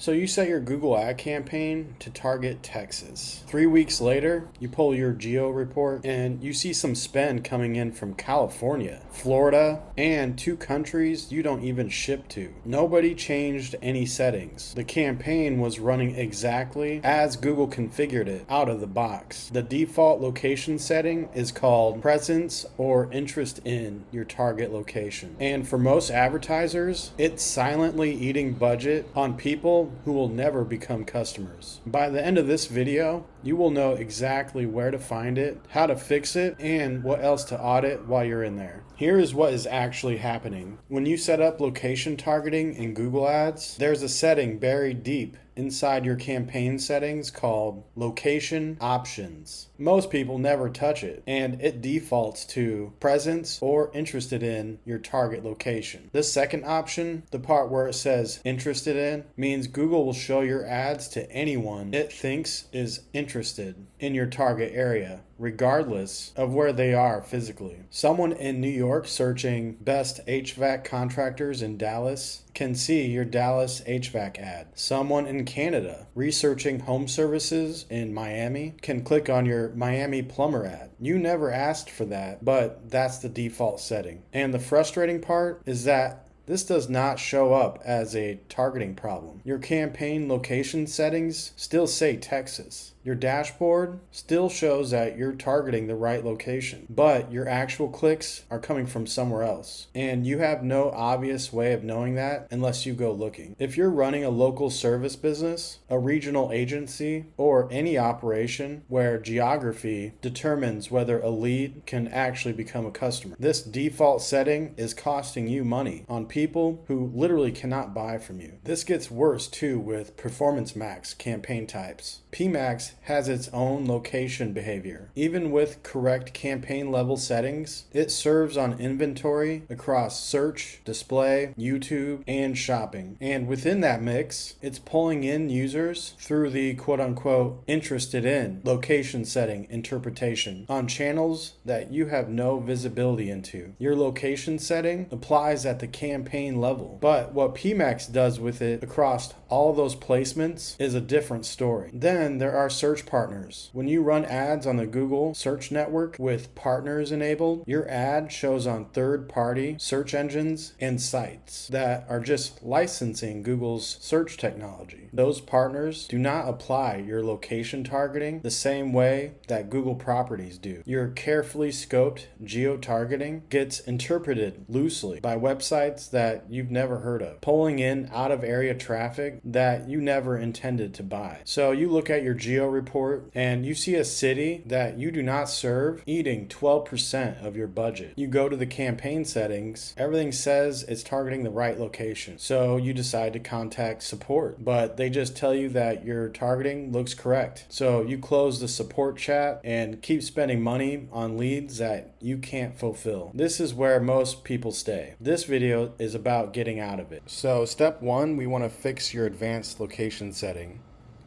So you set your Google ad campaign to target Texas. 3 weeks later, you pull your geo report and you see some spend coming in from California, Florida, and 2 countries you don't even ship to. Nobody changed any settings. The campaign was running exactly as Google configured it out of the box. The default location setting is called presence or interest in your target location. And for most advertisers, it's silently eating budget on people who will never become customers. By the end of this video, you will know exactly where to find it, how to fix it, and what else to audit while you're in there. Here is what is actually happening. When you set up location targeting in Google Ads, there's a setting buried deep inside your campaign settings called location options. Most people never touch it, and it defaults to presence or interested in your target location. The second option, the part where it says interested in, means Google will show your ads to anyone it thinks is interested in your target area, regardless of where they are physically. Someone in New York searching best HVAC contractors in Dallas can see your Dallas HVAC ad. Someone in Canada researching home services in Miami can click on your Miami plumber ad. You never asked for that, but that's the default setting. And the frustrating part is that this does not show up as a targeting problem. Your campaign location settings still say Texas. Your dashboard still shows that you're targeting the right location, but your actual clicks are coming from somewhere else. And you have no obvious way of knowing that unless you go looking. If you're running a local service business, a regional agency, or any operation where geography determines whether a lead can actually become a customer, this default setting is costing you money on people who literally cannot buy from you. This gets worse too with Performance Max campaign types. PMax has its own location behavior. Even with correct campaign level settings, it serves on inventory across search, display, YouTube, and shopping. And within that mix, it's pulling in users through the quote-unquote interested in location setting interpretation on channels that you have no visibility into. Your location setting applies at the campaign level, but what PMax does with it across all those placements is a different story. Then there are search partners. When you run ads on the Google search network with partners enabled, your ad shows on third-party search engines and sites that are just licensing Google's search technology. Those partners do not apply your location targeting the same way that Google properties do. Your carefully scoped geo-targeting gets interpreted loosely by websites that you've never heard of, pulling in out-of-area traffic that you never intended to buy. So you look at your geo report and you see a city that you do not serve eating 12% of your budget. You go to the campaign settings, everything says it's targeting the right location. So you decide to contact support, but they just tell you that your targeting looks correct. So you close the support chat and keep spending money on leads that you can't fulfill. This is where most people stay. This video is about getting out of it. So step one, we want to fix your advanced location setting.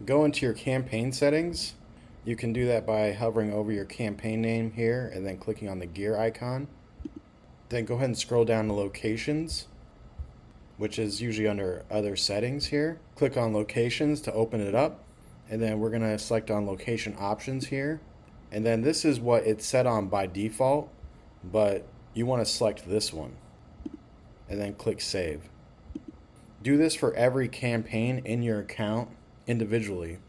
Go into your campaign settings. You can do that by hovering over your campaign name here and then clicking on the gear icon. Then go ahead and scroll down to locations, which is usually under other settings here. Click on locations to open it up. And then we're going to select on location options here. And then this is what it's set on by default, but you want to select this one and then click save. Do this for every campaign in your account individually.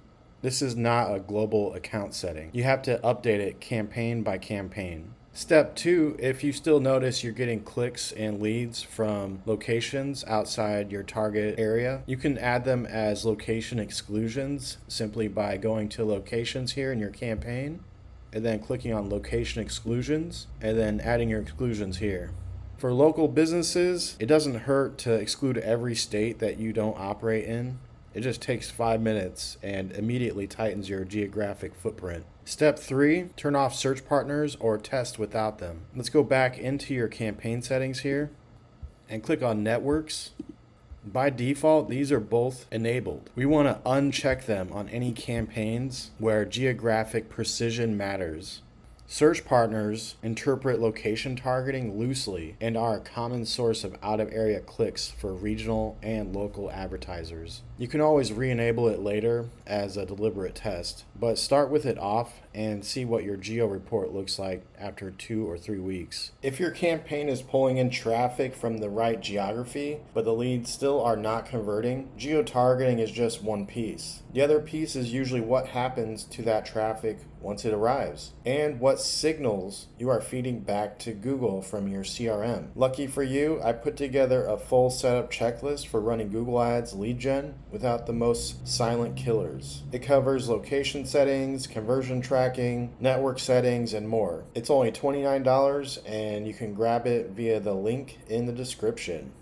This is not a global account setting. You have to update it campaign by campaign. Step two, if you still notice you're getting clicks and leads from locations outside your target area, you can add them as location exclusions simply by going to locations here in your campaign and then clicking on location exclusions and then adding your exclusions here. For local businesses, it doesn't hurt to exclude every state that you don't operate in. It just takes 5 minutes and immediately tightens your geographic footprint. Step 3, turn off search partners or test without them. Let's go back into your campaign settings here and click on networks. By default, these are both enabled. We want to uncheck them on any campaigns where geographic precision matters. Search partners interpret location targeting loosely and are a common source of out-of-area clicks for regional and local advertisers. You can always re-enable it later as a deliberate test, but start with it off and see what your geo report looks like after 2 or 3 weeks. If your campaign is pulling in traffic from the right geography, but the leads still are not converting, geo-targeting is just one piece. The other piece is usually what happens to that traffic once it arrives, and what signals you are feeding back to Google from your CRM. Lucky for you, I put together a full setup checklist for running Google Ads lead gen without the most silent killers. It covers location settings, conversion tracking, network settings, and more. It's only $29 and you can grab it via the link in the description.